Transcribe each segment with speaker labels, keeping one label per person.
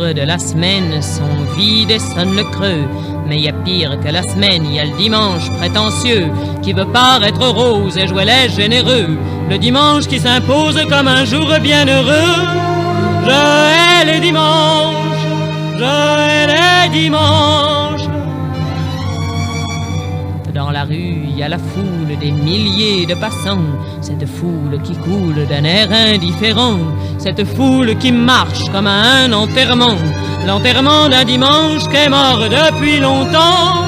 Speaker 1: jours de la semaine sont vides et sonnent le creux. Mais y a pire que la semaine, y a le dimanche prétentieux qui veut paraître rose et jouer les généreux. Le dimanche qui s'impose comme un jour bienheureux. Je hais les dimanches, je hais les dimanches. Dans la rue, y a la foule des milliers de passants. Cette foule qui coule d'un air indifférent. Cette foule qui marche comme à un enterrement. L'enterrement d'un dimanche qui est mort depuis longtemps.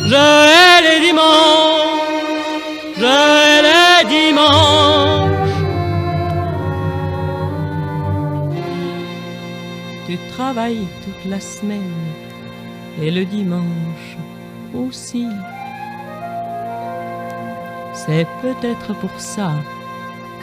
Speaker 1: Je hais les dimanches, je hais les dimanches. Tu travailles toute la semaine et le dimanche aussi. C'est peut-être pour ça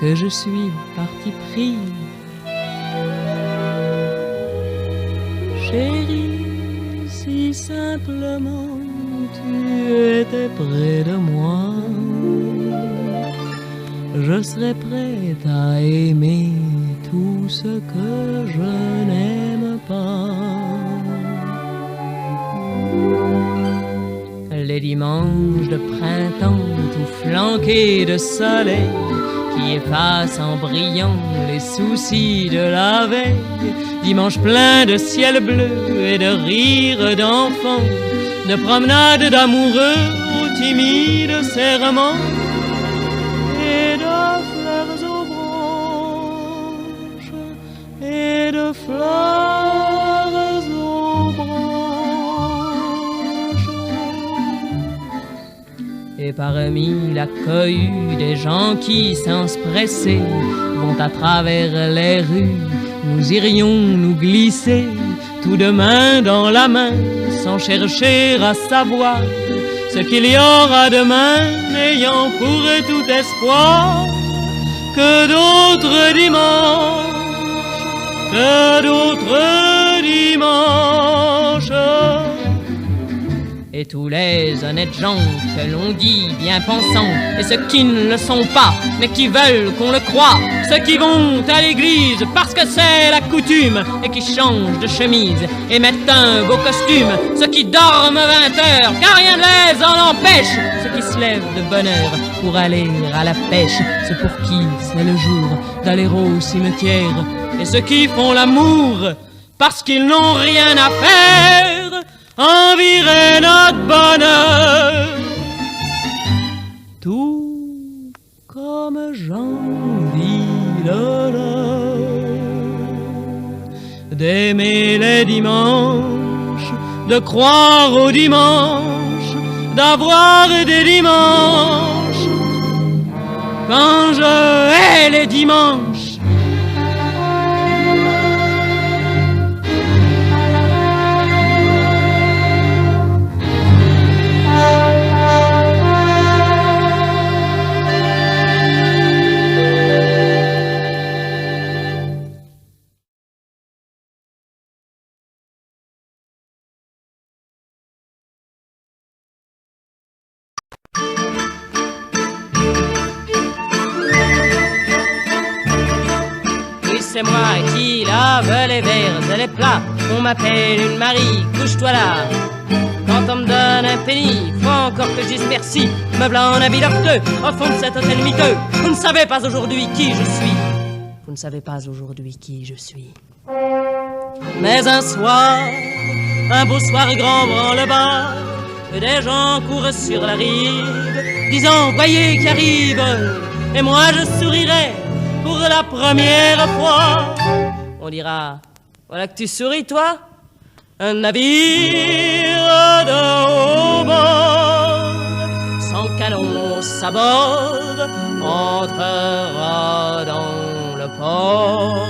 Speaker 1: que je suis parti pris. Chérie, si simplement tu étais près de moi, je serais prête à aimer tout ce que je n'aime pas. Les dimanches de printemps tout flanqués de soleil qui effacent en brillant les soucis de la veille. Dimanche plein de ciel bleu et de rires d'enfants, de promenades d'amoureux aux timides serments et de fleurs aux branches et de fleurs aux branches. Et parmi la cohue des gens qui, sans se presser, vont à travers les rues, nous irions nous glisser tout de main dans la main, sans chercher à savoir ce qu'il y aura demain, n'ayant pour tout espoir que d'autres dimanches, que d'autres dimanches. Et tous les honnêtes gens que l'on dit bien pensants, et ceux qui ne le sont pas, mais qui veulent qu'on le croie, ceux qui vont à l'église parce que c'est la coutume, et qui changent de chemise et mettent un beau costume, ceux qui dorment 20 heures car rien ne les en empêche, ceux qui se lèvent de bonne heure pour aller à la pêche, ceux pour qui c'est le jour d'aller au cimetière, et ceux qui font l'amour parce qu'ils n'ont rien à faire, envirer notre bonheur. Tout comme j'envie l'honneur d'aimer les dimanches, de croire aux dimanches, d'avoir des dimanches. Quand je hais les dimanches, c'est moi qui lave les verres et les plats. On m'appelle une Marie, couche-toi là. Quand on me donne un penny, faut encore que je dise merci. Me blanc en habit docteux, au fond de cet hôtel miteux. Vous ne savez pas aujourd'hui qui je suis. Vous ne savez pas aujourd'hui qui je suis. Mais un soir, un beau soir grand branle-bas, des gens courent sur la rive, disant voyez qui arrive. Et moi je sourirai pour la première fois. On dira, voilà que tu souris toi. Un navire de haut bord, sans canon au sabord, entrera dans le port.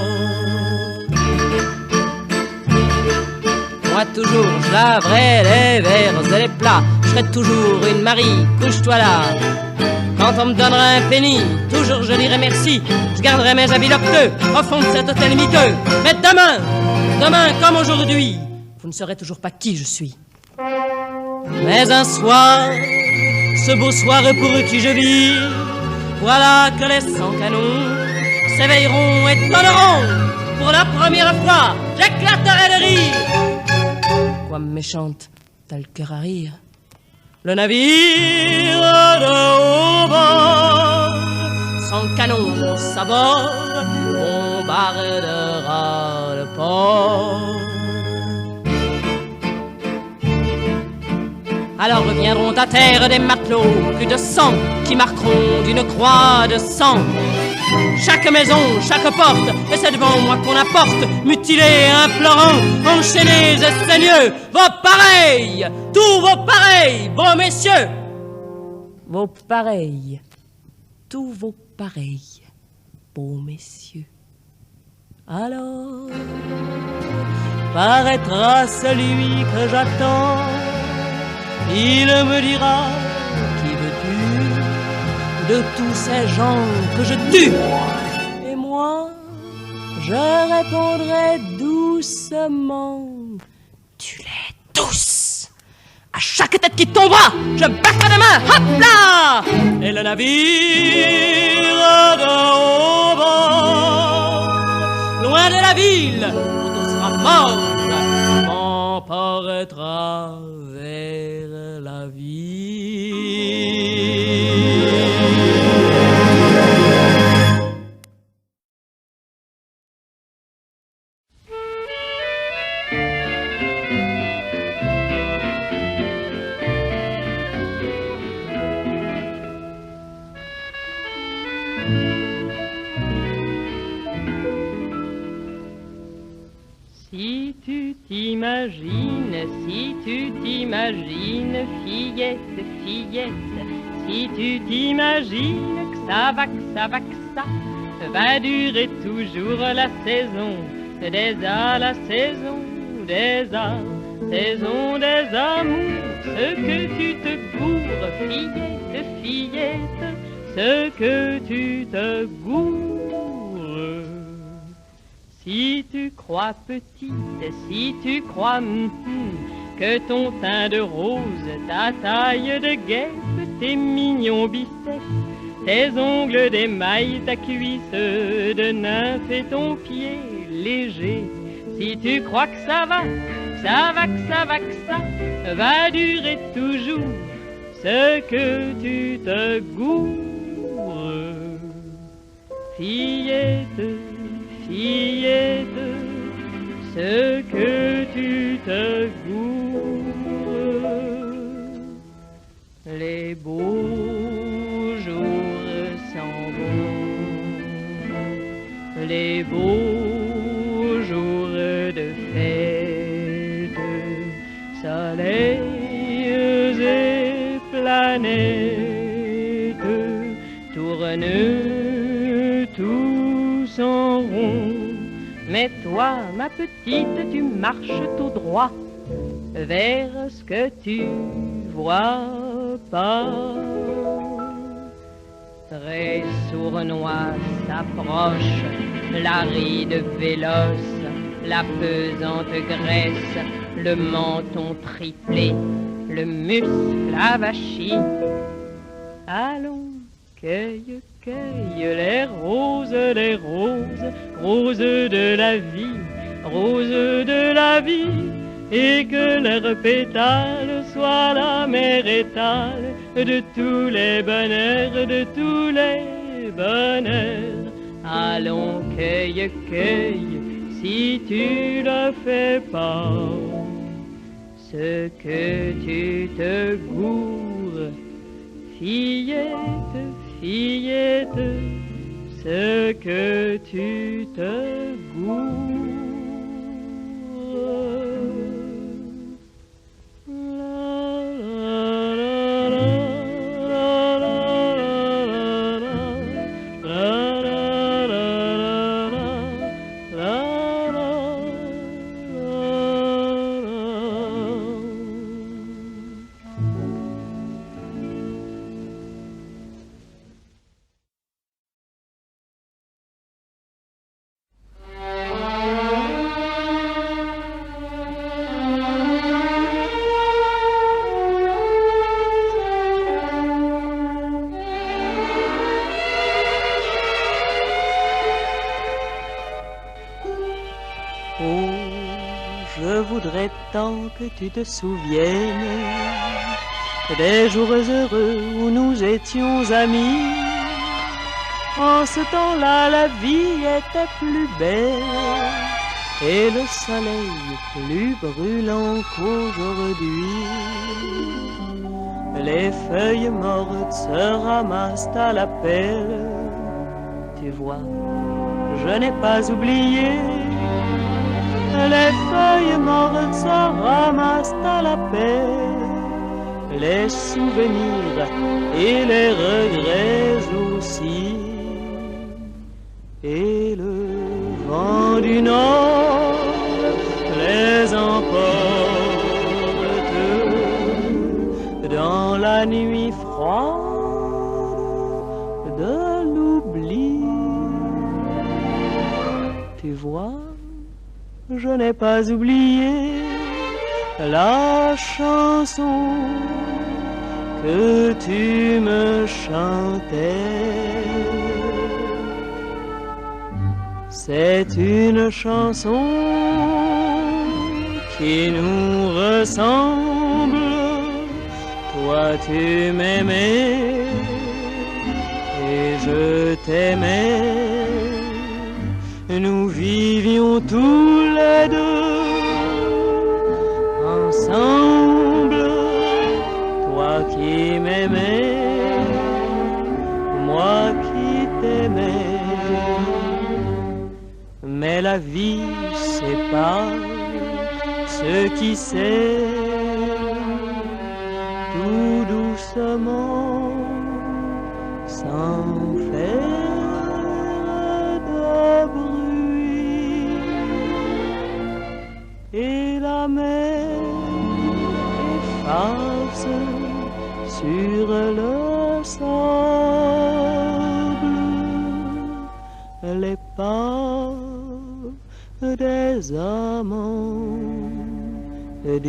Speaker 1: Moi toujours je laverai les verres et les plats, je serai toujours une Marie, couche-toi là. Quand on me donnera un penny, toujours je dirai merci. Je garderai mes habits docteux au fond de cet hôtel miteux. Mais demain comme aujourd'hui, vous ne saurez toujours pas qui je suis. Mais un soir, ce beau soir pour qui je vis, voilà que les 100 canons s'éveilleront et donneront pour la première fois, j'éclaterai de rire. Quoi méchante, t'as le cœur à rire. Le navire de haut bord, sans canon, sa bord, bombardera le port. Alors reviendront à terre des matelots, plus de 100, qui marqueront d'une croix de sang chaque maison, chaque porte, et c'est devant moi qu'on apporte, mutilés, implorants, enchaînés et saigneux, vos pareils, tous vos pareils, beaux messieurs, vos pareils, tous vos pareils, beaux messieurs. Alors paraîtra celui que j'attends, il me dira, qui veux-tu de tous ces gens que je tue? Et moi, je répondrai doucement, tue-les tous. À chaque tête qui tombera, je battrai des mains, hop là. Et le navire de haut bord, loin de la ville, quand on sera mort, m'emparaîtra vers la ville.
Speaker 2: Si tu t'imagines, fillette, fillette, si tu t'imagines que ça va, va durer toujours la saison des la saison des saison des amours, ce que tu te gourres, fillette, fillette, ce que tu te gourres. Si tu crois petite, si tu crois que ton teint de rose, ta taille de guêpe, tes mignons biceps, tes ongles d'émail, ta cuisse de nymphe et ton pied léger, si tu crois que ça va, ça va durer toujours, ce que tu te gourres, fillette, fillette, ce que tu te gourres. Les beaux jours s'en vont, les beaux jours de fête, soleils et planètes tournent tous en rond. Mais toi, ma petite, tu marches tout droit vers ce que tu vois pas. Très sournois s'approche la ride véloce, la pesante graisse, le menton triplé, le muscle avachi. Allons, cueille, cueille les roses, roses de la vie, roses de la vie, et que leurs pétales soient la mer étale de tous les bonheurs, de tous les bonheurs. Allons, cueille, cueille, si tu ne fais pas ce que tu te gourres, fillette, fillette, ce que tu te gourres.
Speaker 3: voudrais tant que tu te souviennes des jours heureux où nous étions amis. En ce temps-là, la vie était plus belle et le soleil plus brûlant qu'aujourd'hui. Les feuilles mortes se ramassent à la pelle. Tu vois, je n'ai pas oublié. Les feuilles mortes se ramassent à la pelle. Les souvenirs et les regrets aussi. Et le vent du nord les emporte dans la nuit froide de l'oubli. Tu vois, je n'ai pas oublié la chanson que tu me chantais. C'est une chanson qui nous ressemble. Toi tu m'aimais et je t'aimais. Nous vivions tous les deux ensemble. Toi qui m'aimais, moi qui t'aimais. Mais la vie sépare ceux qui s'aiment tout doucement, sans faire de bruit. Et la mer efface sur le sable les pas des amants, des